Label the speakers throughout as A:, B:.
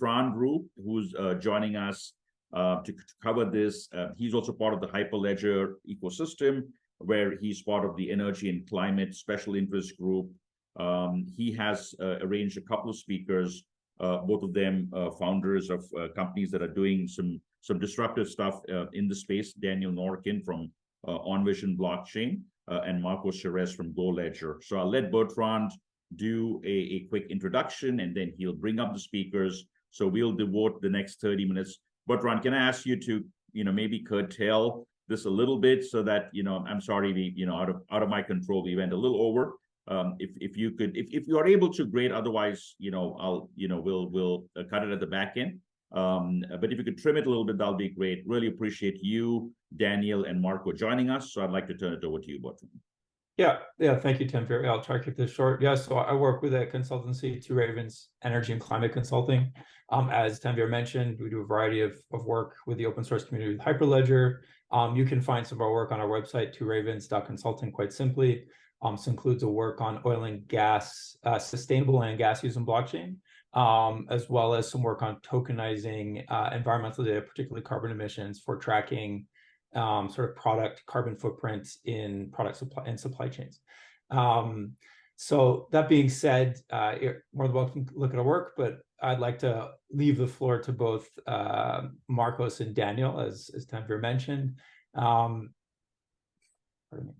A: Bertrand Rioux, who's joining us to cover this. He's also part of the Hyperledger ecosystem, where he's part of the Energy and Climate Special Interest Group. He has arranged a couple of speakers, both of them founders of companies that are doing some disruptive stuff in the space. Daniel Norkin from Envision blockchain and Sarres from GoLedger. So I'll let Bertrand do a quick introduction, and then he'll bring up the speakers. So we'll devote the next 30 minutes. Bertrand, can I ask you to, maybe curtail this a little bit so that, I'm sorry, we, out of my control, we went a little over. If you could, if you are able to, great. Otherwise, we'll cut it at the back end. But if you could trim it a little bit, that'll be great. Really appreciate you, Daniel, and Marco joining us. So I'd like to turn it over to you, Bertrand.
B: Yeah. Thank you, Tim. I'll try to keep this short. Yeah, so I work with a consultancy, Two Ravens Energy and Climate Consulting. As Tanvir mentioned, we do a variety of work with the open source community with Hyperledger. You can find some of our work on our website, tworavens.consulting, quite simply. This includes a work on oil and gas, sustainable oil and gas use in blockchain, as well as some work on tokenizing environmental data, particularly carbon emissions, for tracking sort of product carbon footprints in product supply and supply chains. So that being said, you're more than welcome to look at our work, but I'd like to leave the floor to both Marcos and Daniel, as Tanvir mentioned. Pardon me.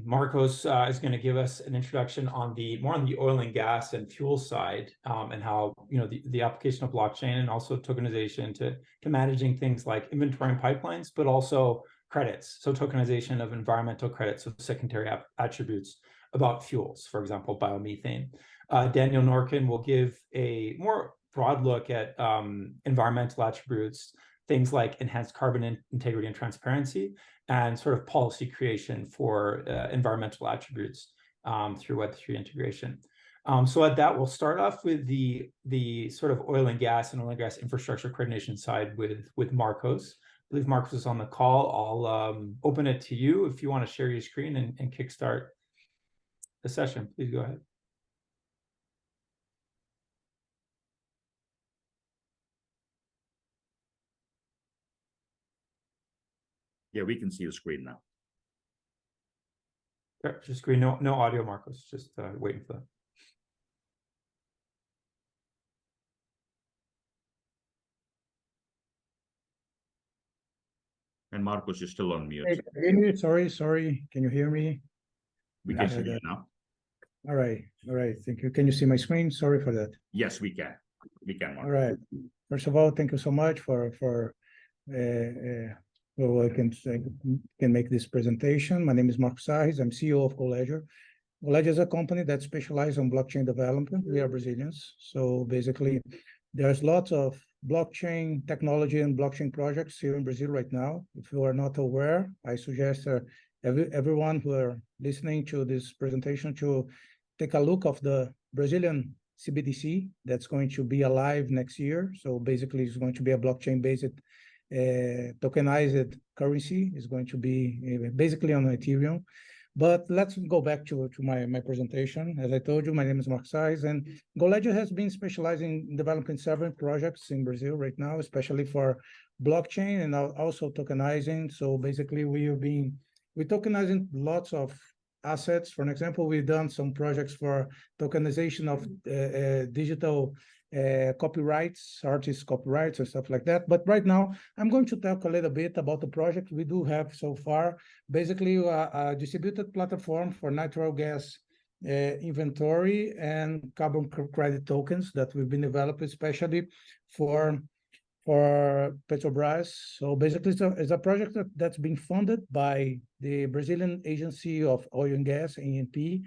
B: Marcos is going to give us an introduction on more on the oil and gas and fuel side, and how the application of blockchain and also tokenization to managing things like inventory and pipelines, but also credits. So tokenization of environmental credits, so secondary attributes about fuels, for example, biomethane. Daniel Norkin will give a more broad look at environmental attributes, things like enhanced carbon integrity and transparency, and sort of policy creation for environmental attributes through Web3 integration. So at that, we'll start off with the sort of oil and gas infrastructure coordination side with Marcos. I believe Marcos is on the call. I'll open it to you if you want to share your screen and kickstart the session. Please go ahead.
A: Yeah, we can see the screen now.
B: Okay, just screen, no audio, Marcos. Just waiting for that.
A: And Marcos, you're still on mute.
C: Hey, sorry. Can you hear me?
A: We can hear you now.
C: All right. Thank you. Can you see my screen? Sorry for that.
A: Yes, we can. We can, Marcos.
C: All right. First of all, thank you so much for so I can make this presentation. My name is Marco Sarres. I'm CEO of GoLedger. GoLedger is a company that specializes on blockchain development. We are Brazilians. So basically, there's lots of blockchain technology and blockchain projects here in Brazil right now. If you are not aware, I suggest everyone who are listening to this presentation to take a look of the Brazilian CBDC that's going to be alive next year. So basically, it's going to be a blockchain-based tokenized currency. Is going to be basically on Ethereum. But let's go back to my presentation. As I told you, my name is Marco Sarres, and GoLedger has been specializing in developing several projects in Brazil right now, especially for blockchain and also tokenizing. So basically, we're tokenizing lots of assets. For example, we've done some projects for tokenization of digital copyrights, artist copyrights and stuff like that. But right now, I'm going to talk a little bit about the project we do have so far. Basically, a distributed platform for natural gas inventory and carbon credit tokens that we've been developing, especially for Petrobras. So basically, it's a project that's being funded by the Brazilian Agency of Oil and Gas, ANP,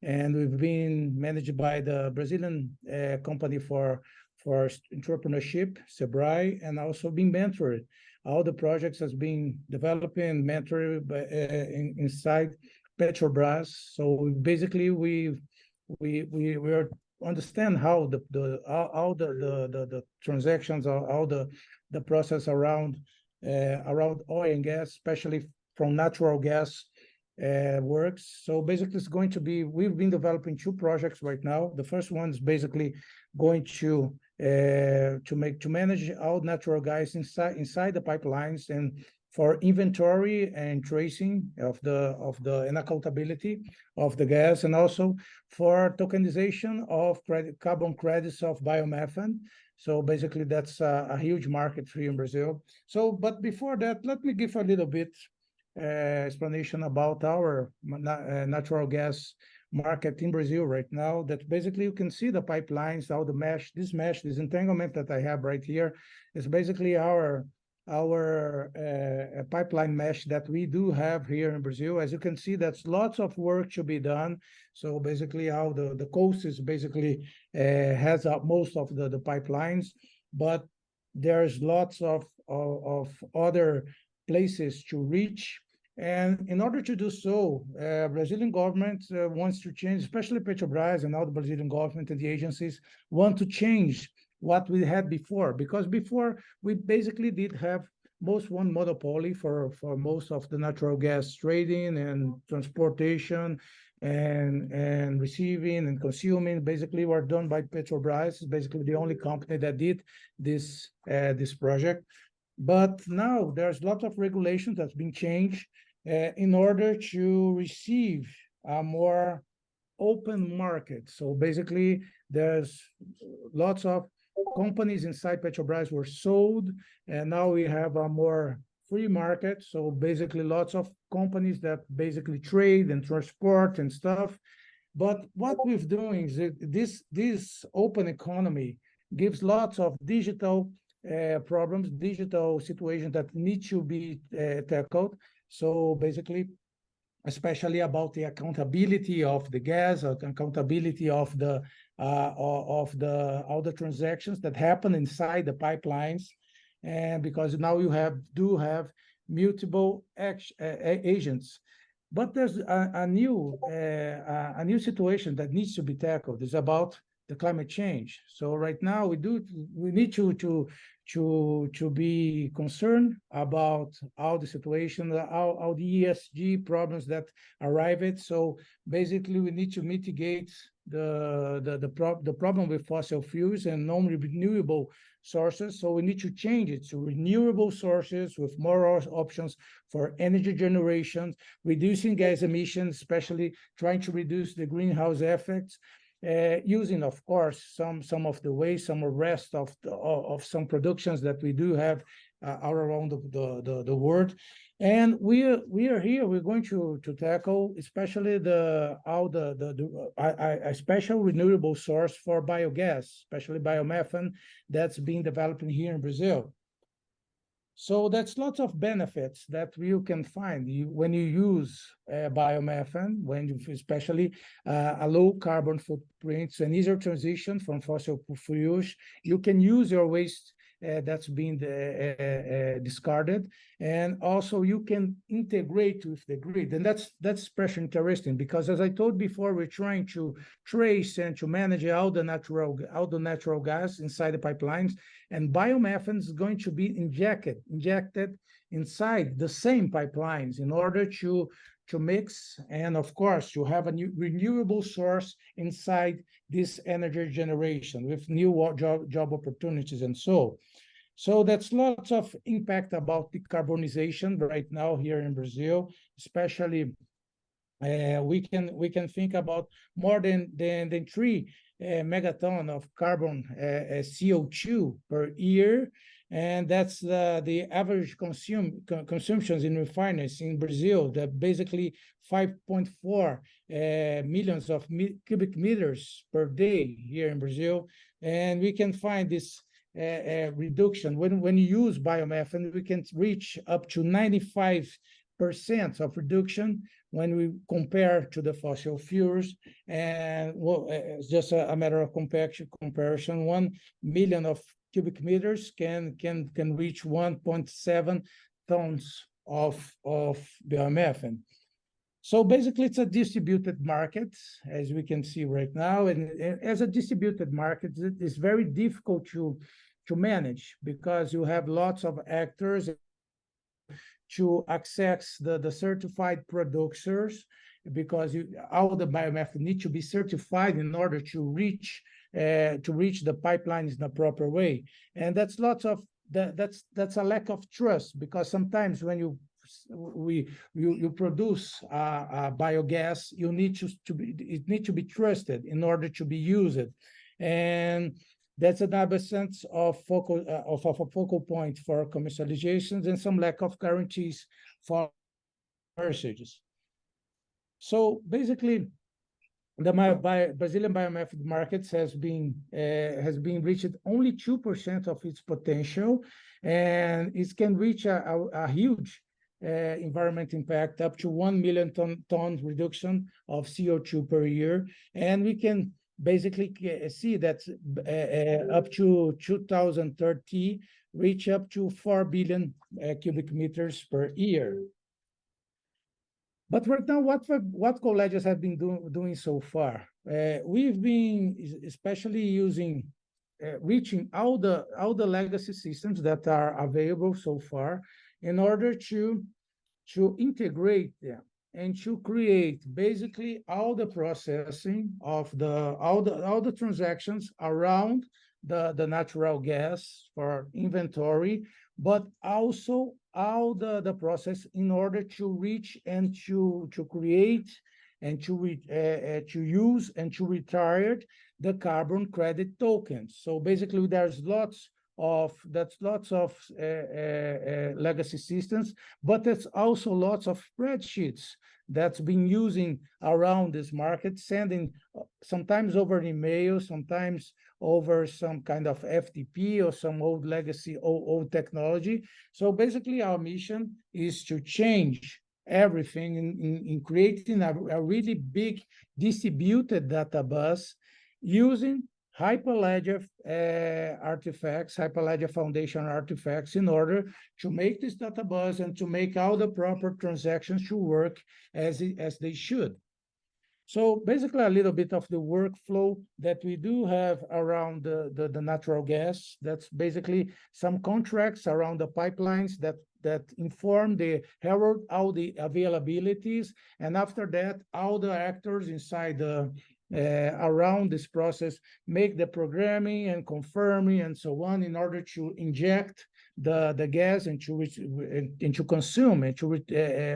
C: and we've been managed by the Brazilian company for entrepreneurship, Sarres, and also being mentored. All the projects has been developed and mentored by, inside Petrobras. So basically, we are understand how the transactions, all the process around oil and gas, especially from natural gas, works. So basically, it's going to be, we've been developing two projects right now. The first one is basically going to to manage all natural gas inside the pipelines, and for inventory and tracing of the and accountability of the gas, and also for tokenization of carbon credits of biomethane. So basically, that's a huge market here in Brazil. So, but before that, let me give a little bit explanation about our natural gas market in Brazil right now. That basically you can see the pipelines, all the mesh, this entanglement that I have right here is basically our pipeline mesh that we do have here in Brazil. As you can see, that's lots of work to be done. So basically how the coast is basically has most of the pipelines, but there's lots of other places to reach. And in order to do so, Brazilian government wants to change, especially Petrobras and now the Brazilian government and the agencies want to change what we had before, because before we basically did have most one monopoly for most of the natural gas trading and transportation and receiving and consuming. Basically were done by Petrobras. It's basically the only company that did this project. But now there's a lot of regulations that's been changed in order to receive a more open market. So basically, there's lots of companies inside Petrobras were sold, and now we have a more free market. So basically, lots of companies that basically trade and transport and stuff. But what we're doing is this open economy gives lots of digital problems, digital situations that need to be tackled. So basically, especially about the accountability of the gas, accountability of all the transactions that happen inside the pipelines, and because now you do have multiple agents. But there's a new situation that needs to be tackled. It's about the climate change. So right now we need to be concerned about all the situation, all the ESG problems that arrive at. So basically, we need to mitigate the problem with fossil fuels and non-renewable sources. So we need to change it to renewable sources with more options for energy generation, reducing gas emissions, especially trying to reduce the greenhouse effects. Using, of course, some of the waste, some of the rest of some productions that we do have all around the world, and we are here. We're going to tackle especially a special renewable source for biogas, especially biomethane, that's being developed here in Brazil. So that's lots of benefits that you can find when you use biomethane, especially a low carbon footprint, an easier transition from fossil fuels. You can use your waste that's being discarded, and also you can integrate with the grid. And that's especially interesting because, as I told before, we're trying to trace and to manage all the natural gas inside the pipelines, and biomethane is going to be injected inside the same pipelines in order to mix, and of course to have a new renewable source inside this energy generation with new job opportunities. And so that's lots of impact about decarbonization right now here in Brazil, especially we can think about more than 3 megaton of carbon CO2 per year, and that's the average consumptions in refineries in Brazil. That basically 5.4 millions of cubic meters per day here in Brazil, and we can find this reduction when you use biomethane. We can reach up to 95% of reduction when we compare to the fossil fuels. And well, it's just a matter of comparison. 1 million of cubic meters can reach 1.7 tons of biomethane. So basically, it's a distributed market, as we can see right now. And as a distributed market, it's very difficult to manage because you have lots of actors to access the certified producers, because all the biomethane need to be certified in order to reach to reach the pipelines in a proper way. And that's lots of that's a lack of trust, because sometimes when you produce biogas, you need it needs to be trusted in order to be used, and that's another sense of a focal point for commercializations, and some lack of guarantees for messages. So basically, the Brazilian biomethod markets has been reached only 2% of its potential, and it can reach a huge environment impact, up to 1 million ton reduction of CO2 per year. And we can basically see that up to 2030, reach up to 4 billion cubic meters per year. But right now, what GoLedgers have been doing so far, we've been especially using, reaching all the legacy systems that are available so far, in order to integrate them and to create basically all the processing of all the transactions around the natural gas for inventory, but also all the process in order to reach and to create and to use and to retire the carbon credit tokens. So basically, there's lots of legacy systems, but there's also lots of spreadsheets that's been using around this market, sending sometimes over email, sometimes over some kind of FTP or some old legacy, old technology. So basically, our mission is to change everything in creating a really big distributed data bus using Hyperledger artifacts, Hyperledger Foundation artifacts, in order to make this data bus and to make all the proper transactions to work as they should. So basically, a little bit of the workflow that we do have around the natural gas. That's basically some contracts around the pipelines that inform the herald all the availabilities, and after that, all the actors inside around this process make the programming and confirming and so on, in order to inject the gas and to consume and to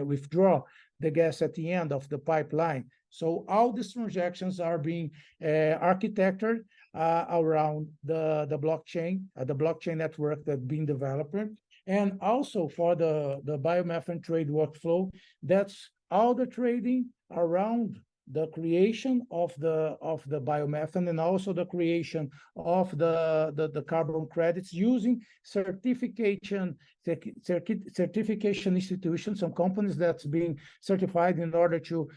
C: withdraw the gas at the end of the pipeline. So all these transactions are being architected around the blockchain network that's being developed. And also for the biomethane trade workflow, that's all the trading around the creation of the biomethane, and also the creation of the carbon credits using certification institutions, some companies that's being certified in order to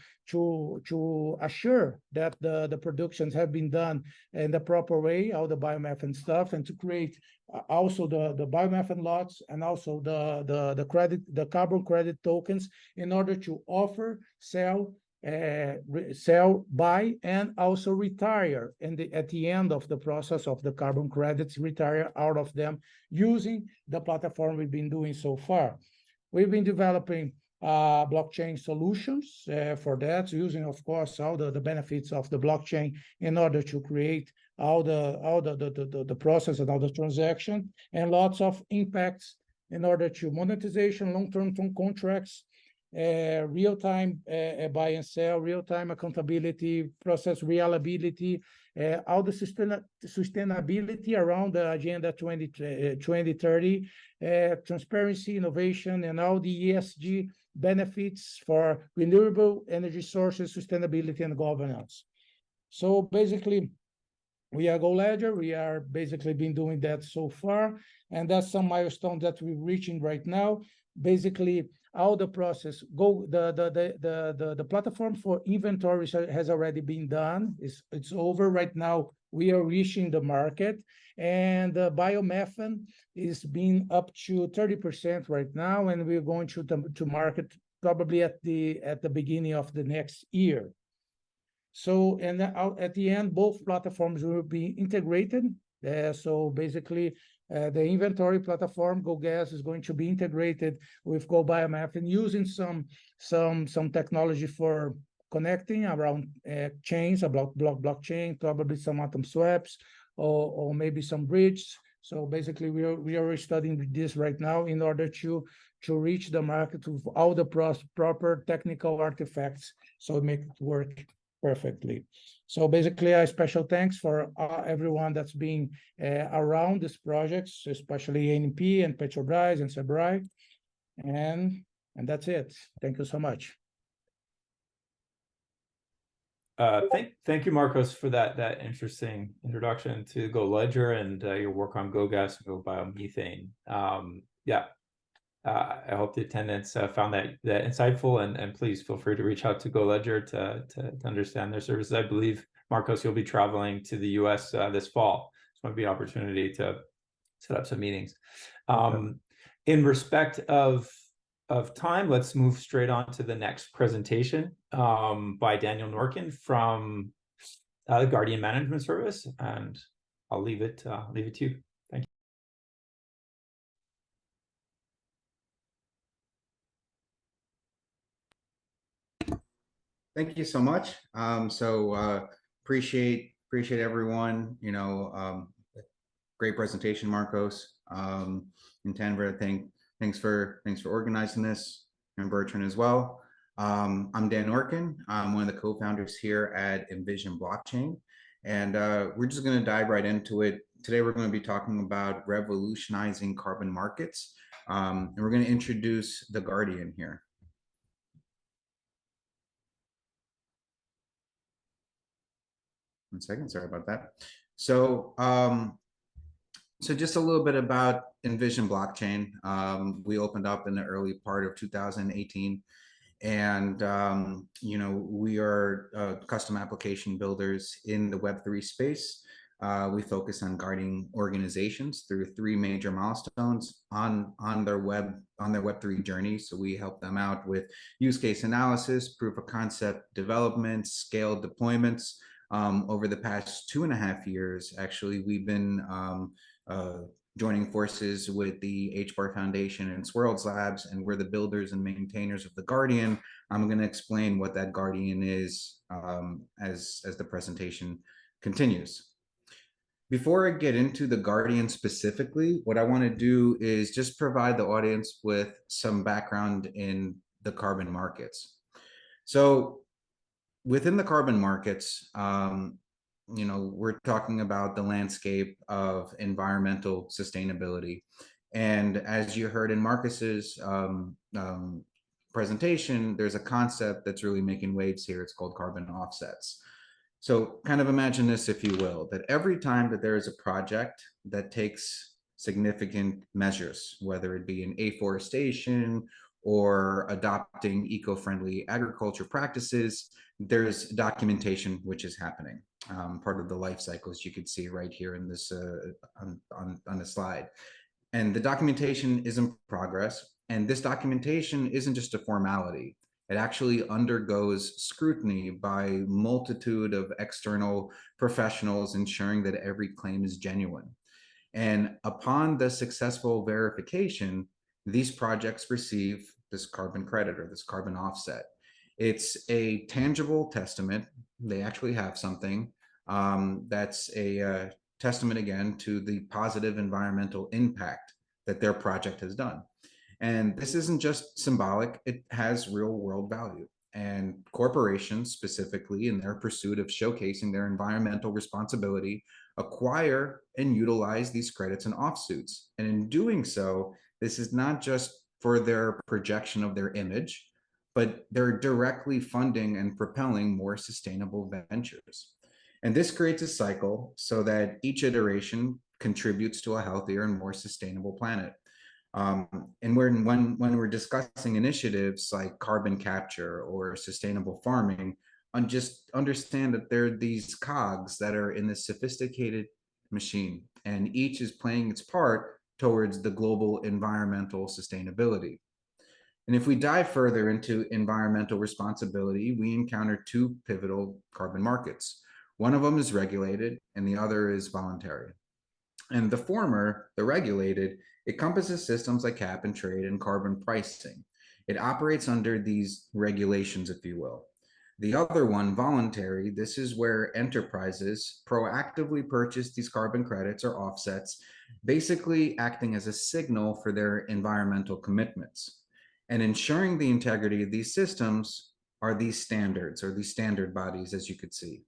C: assure that the productions have been done in the proper way, all the biomethane stuff, and to create also the biomethane lots, and also the carbon credit tokens, in order to offer, sell, buy, and also retire at the end of the process of the carbon credits, retire out of them using the platform we've been doing so far. We've been developing blockchain solutions for that, using, of course, all the benefits of the blockchain in order to create all the process and all the transaction, and lots of impacts in order to monetization, long-term contracts, real-time buy and sell, real-time accountability, process reliability, all the sustainability around the Agenda 2030, transparency, innovation, and all the ESG benefits for renewable energy sources, sustainability, and governance. So basically, we are GoLedger. We are basically been doing that so far, and that's some milestones that we're reaching right now. Basically, all the process the platform for inventory has already been done. It's over right now. We are reaching the market, and the biomethane is being up to 30% right now, and we're going to market probably at the beginning of the next year. So, and at the end, both platforms will be integrated. So basically, the inventory platform, GoGas, is going to be integrated with GoBiomethane, using some technology for connecting around chains, about blockchain, probably some atom swaps, or maybe some bridges. So basically, we are studying this right now in order to reach the market with all the proper technical artifacts, so make it work perfectly. So basically, a special thanks for everyone that's been around these projects, especially ANP and Petrobras and Sebrae, and that's it. Thank you so much.
B: Thank you, Marcos, for that interesting introduction to GoLedger and your work on GoGas and GoBiomethane. I hope the attendants found that insightful, and please feel free to reach out to GoLedger to understand their services. I believe, Marcos, you'll be traveling to the US this fall. So it might be an opportunity to set up some meetings. In respect of time, let's move straight on to the next presentation by Daniel Norkin from the Guardian Management Service, and I'll leave it to you. Thank
D: you. Thank you so much. Appreciate everyone. Great presentation, Marcos. And Tanver, thanks for organizing this, and Bertrand as well. I'm Dan Norkin. I'm one of the co-founders here at Envision Blockchain, and we're just going to dive right into it. Today, we're going to be talking about revolutionizing carbon markets, and we're going to introduce the Guardian here. One second, sorry about that. So just a little bit about Envision Blockchain. We opened up in the early part of 2018, and we are custom application builders in the Web3 space. We focus on guiding organizations through 3 major milestones on their Web3 journey. So we help them out with use case analysis, proof of concept development, scaled deployments. Over the past 2.5 years, actually, we've been joining forces with the HBAR Foundation and Swirls Labs, and we're the builders and maintainers of the Guardian. I'm going to explain what that Guardian is as the presentation continues. Before I get into the Guardian specifically, what I want to do is just provide the audience with some background in the carbon markets. So within the carbon markets, we're talking about the landscape of environmental sustainability. And as you heard in Marcus's presentation, there's a concept that's really making waves here. It's called carbon offsets. So kind of imagine this, if you will, that every time that there is a project that takes significant measures, whether it be in afforestation or adopting eco-friendly agriculture practices, there's documentation which is happening. Part of the life cycles you could see right here in this on the slide. And the documentation is in progress. And this documentation isn't just a formality. It actually undergoes scrutiny by a multitude of external professionals, ensuring that every claim is genuine. And upon the successful verification, these projects receive this carbon credit or this carbon offset. It's a tangible testament. They actually have something that's a testament, again, to the positive environmental impact that their project has done. And this isn't just symbolic, it has real world value. And corporations, specifically in their pursuit of showcasing their environmental responsibility, acquire and utilize these credits and offsuits. And in doing so, this is not just for their projection of their image, but they're directly funding and propelling more sustainable ventures. And this creates a cycle so that each iteration contributes to a healthier and more sustainable planet. And when we're discussing initiatives like carbon capture or sustainable farming, and just understand that there are these cogs that are in this sophisticated machine, and each is playing its part towards the global environmental sustainability. And if we dive further into environmental responsibility, we encounter 2 pivotal carbon markets. One of them is regulated and the other is voluntary. And the former, the regulated, encompasses systems like cap and trade and carbon pricing. It operates under these regulations, if you will. The other one, voluntary, this is where enterprises proactively purchase these carbon credits or offsets, basically acting as a signal for their environmental commitments. And ensuring the integrity of these systems are these standards or these standard bodies, as you could see.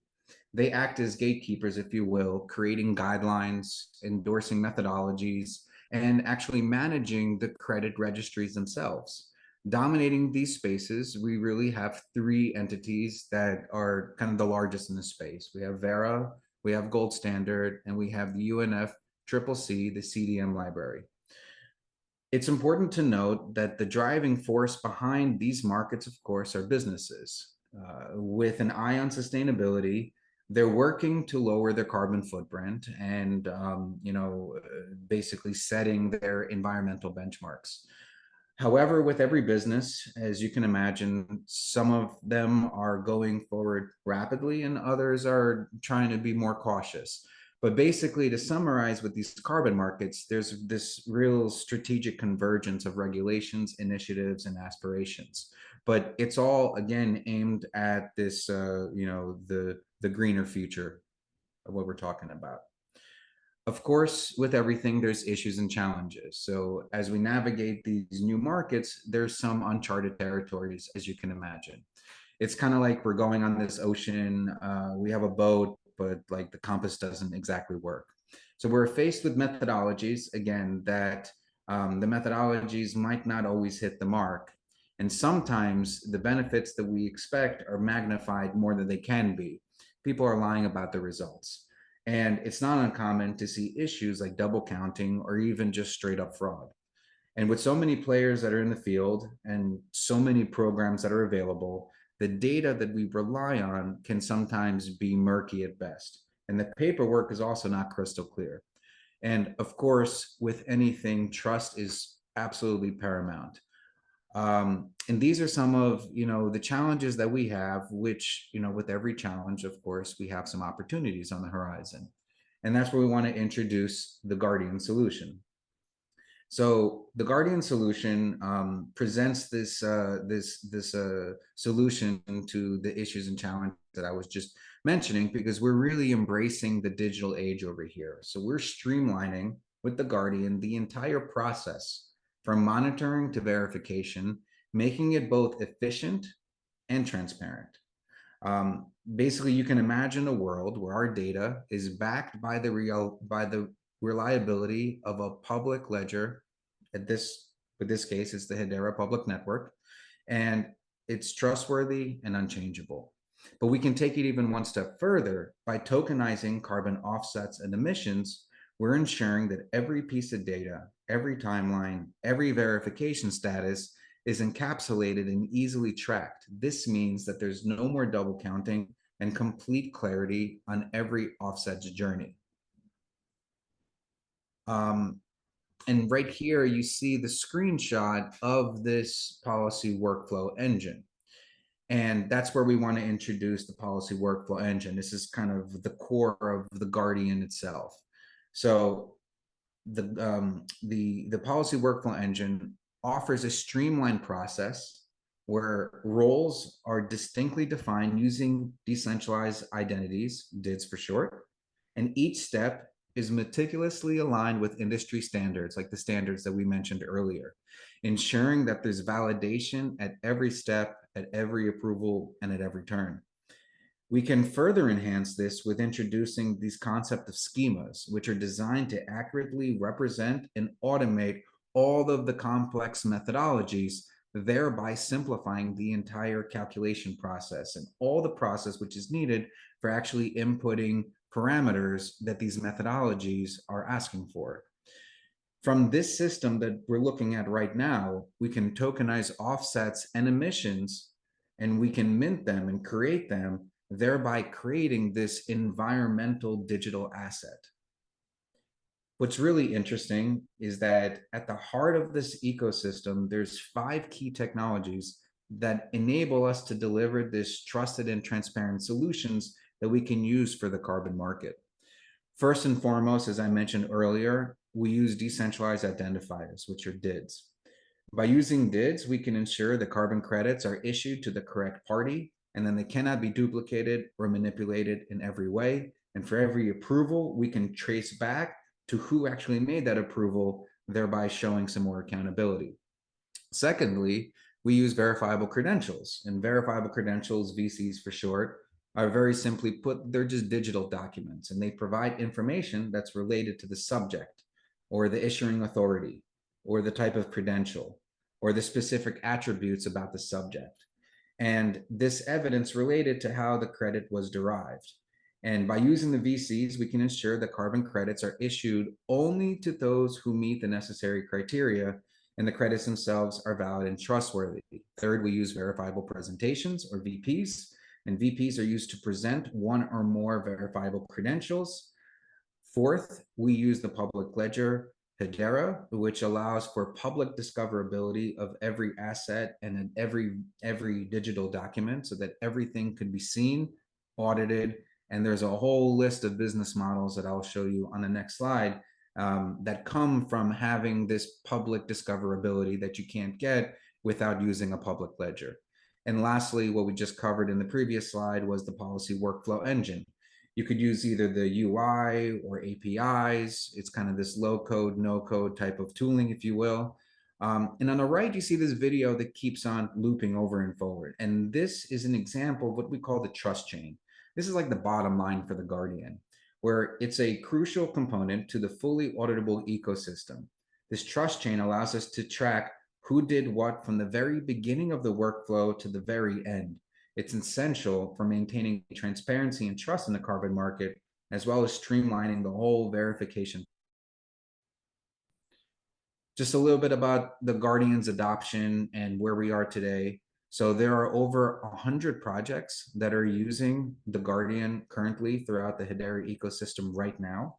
D: They act as gatekeepers, if you will, creating guidelines, endorsing methodologies, and actually managing the credit registries themselves. Dominating these spaces, we really have three entities that are kind of the largest in the space. We have Vera, we have Gold Standard, and we have the UNFCCC, the CDM library. It's important to note that the driving force behind these markets, of course, are businesses. With an eye on sustainability, they're working to lower their carbon footprint and, basically setting their environmental benchmarks. However, with every business, as you can imagine, some of them are going forward rapidly and others are trying to be more cautious. But basically, to summarize with these carbon markets, there's this real strategic convergence of regulations, initiatives, and aspirations. But it's all, again, aimed at this, the greener future of what we're talking about. Of course, with everything, there's issues and challenges. So as we navigate these new markets, there's some uncharted territories, as you can imagine. It's kind of like we're going on this ocean. We have a boat, but like the compass doesn't exactly work. So we're faced with methodologies, again, that the methodologies might not always hit the mark. And sometimes the benefits that we expect are magnified more than they can be. People are lying about the results. And it's not uncommon to see issues like double counting or even just straight up fraud. And with so many players that are in the field and so many programs that are available, the data that we rely on can sometimes be murky at best. And the paperwork is also not crystal clear. And of course, with anything, trust is absolutely paramount. And these are some of, the challenges that we have, which, with every challenge, of course, we have some opportunities on the horizon. And that's where we want to introduce the Guardian solution. So the Guardian solution presents this solution to the issues and challenges that I was just mentioning, because we're really embracing the digital age over here. So we're streamlining with the Guardian the entire process from monitoring to verification, making it both efficient and transparent. Basically, you can imagine a world where our data is backed by the reliability of a public ledger. With this case, it's the Hedera Public Network, and it's trustworthy and unchangeable. But we can take it even one step further. By tokenizing carbon offsets and emissions, we're ensuring that every piece of data, every timeline, every verification status is encapsulated and easily tracked. This means that there's no more double counting and complete clarity on every offset's journey. And right here, you see the screenshot of this policy workflow engine. And that's where we want to introduce the policy workflow engine. This is kind of the core of the Guardian itself. So the policy workflow engine offers a streamlined process where roles are distinctly defined using decentralized identities, DIDs for short, and each step is meticulously aligned with industry standards, like the standards that we mentioned earlier, ensuring that there's validation at every step, at every approval, and at every turn. We can further enhance this with introducing these concept of schemas, which are designed to accurately represent and automate all of the complex methodologies, thereby simplifying the entire calculation process and all the process which is needed for actually inputting parameters that these methodologies are asking for. From this system that we're looking at right now, we can tokenize offsets and emissions, and we can mint them and create them, thereby creating this environmental digital asset. What's really interesting is that at the heart of this ecosystem, there's 5 key technologies that enable us to deliver this trusted and transparent solutions that we can use for the carbon market. First and foremost, as I mentioned earlier, we use decentralized identifiers, which are DIDs. By using DIDs, we can ensure the carbon credits are issued to the correct party and then they cannot be duplicated or manipulated in every way. And for every approval, we can trace back to who actually made that approval, thereby showing some more accountability. Secondly, we use verifiable credentials, and verifiable credentials, VCs for short, are very simply put, they're just digital documents, and they provide information that's related to the subject or the issuing authority or the type of credential or the specific attributes about the subject. And this evidence related to how the credit was derived. And by using the VCs, we can ensure that carbon credits are issued only to those who meet the necessary criteria, and the credits themselves are valid and trustworthy. Third, we use verifiable presentations, or VPs, and VPs are used to present one or more verifiable credentials. Fourth, we use the public ledger Hedera, which allows for public discoverability of every asset and every digital document, so that everything could be seen, audited, and there's a whole list of business models that I'll show you on the next slide that come from having this public discoverability that you can't get without using a public ledger. And lastly, what we just covered in the previous slide was the policy workflow engine. You could use either the UI or APIs. It's kind of this low code, no code type of tooling, if you will. And on the right, you see this video that keeps on looping over and forward. And this is an example of what we call the trust chain. This is like the bottom line for the Guardian, where it's a crucial component to the fully auditable ecosystem. This trust chain allows us to track who did what from the very beginning of the workflow to the very end. It's essential for maintaining transparency and trust in the carbon market, as well as streamlining the whole verification. Just a little bit about the Guardian's adoption and where we are today. So there are over 100 projects that are using the Guardian currently throughout the Hedera ecosystem right now.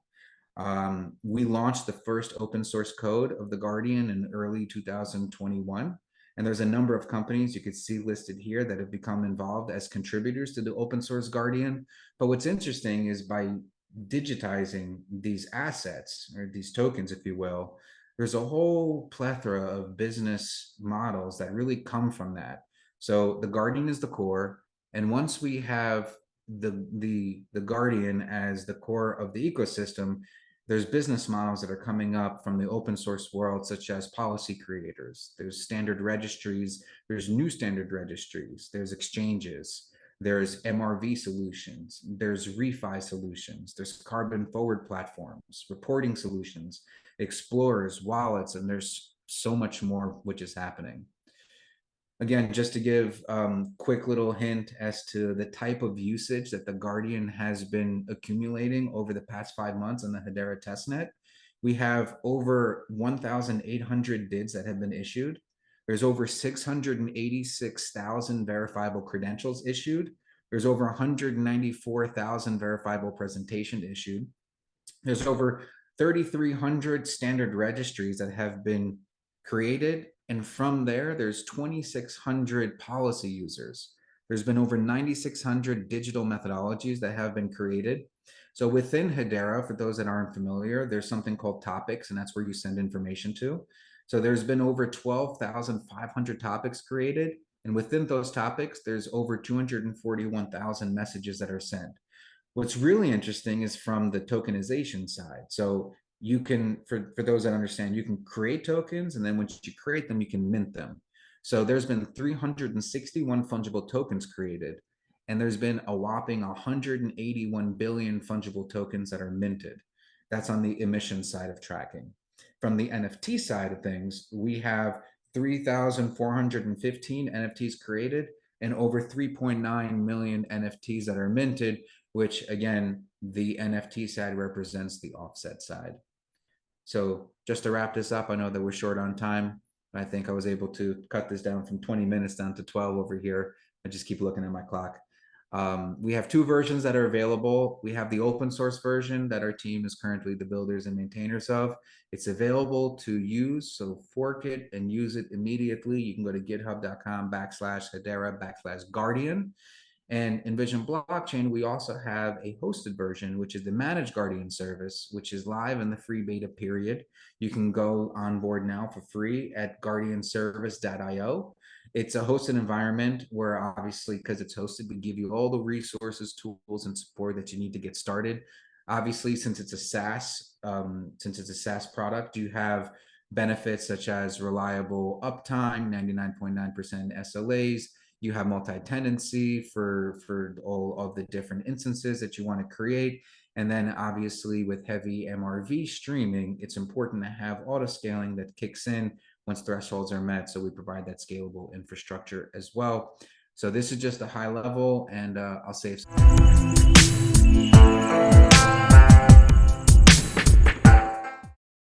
D: We launched the first open source code of the Guardian in early 2021. And there's a number of companies you could see listed here that have become involved as contributors to the open source Guardian. But what's interesting is by digitizing these assets, or these tokens, if you will, there's a whole plethora of business models that really come from that. So the Guardian is the core. And once we have the Guardian as the core of the ecosystem, there's business models that are coming up from the open source world, such as policy creators. There's standard registries, there's new standard registries, there's exchanges, there's MRV solutions, there's refi solutions, there's carbon forward platforms, reporting solutions, explorers, wallets, and there's so much more which is happening. Again, just to give quick little hint as to the type of usage that the Guardian has been accumulating over the past 5 months on the Hedera testnet, we have over 1,800 DIDs that have been issued. There's over 686,000 verifiable credentials issued. There's over 194,000 verifiable presentations issued. There's over 3,300 standard registries that have been created. And from there, there's 2,600 policy users. There's been over 9,600 digital methodologies that have been created. So within Hedera, for those that aren't familiar, there's something called topics, and that's where you send information to. So there's been over 12,500 topics created. And within those topics, there's over 241,000 messages that are sent. What's really interesting is from the tokenization side. So you can, for those that understand, you can create tokens, and then once you create them, you can mint them. So there's been 361 fungible tokens created, and there's been a whopping 181 billion fungible tokens that are minted. That's on the emission side of tracking. From the NFT side of things, we have 3,415 NFTs created and over 3.9 million NFTs that are minted, which again, the NFT side represents the offset side. So just to wrap this up, I know that we're short on time. I think I was able to cut this down from 20 minutes down to 12 over here. I just keep looking at my clock. We have 2 versions that are available. We have the open source version that our team is currently the builders and maintainers of. It's available to use, so fork it and use it immediately. You can go to github.com/Hedera/Guardian. And Envision blockchain, we also have a hosted version, which is the managed Guardian service, which is live in the free beta period. You can go on board now for free at guardianservice.io. It's a hosted environment where obviously, because it's hosted, we give you all the resources, tools, and support that you need to get started. Obviously, since it's a SaaS product, you have benefits such as reliable uptime, 99.9% SLAs. You have multi-tenancy for all of the different instances that you want to create. And then obviously with heavy MRV streaming, it's important to have auto scaling that kicks in once thresholds are met. So we provide that scalable infrastructure as well. So this is just a high level, and I'll save.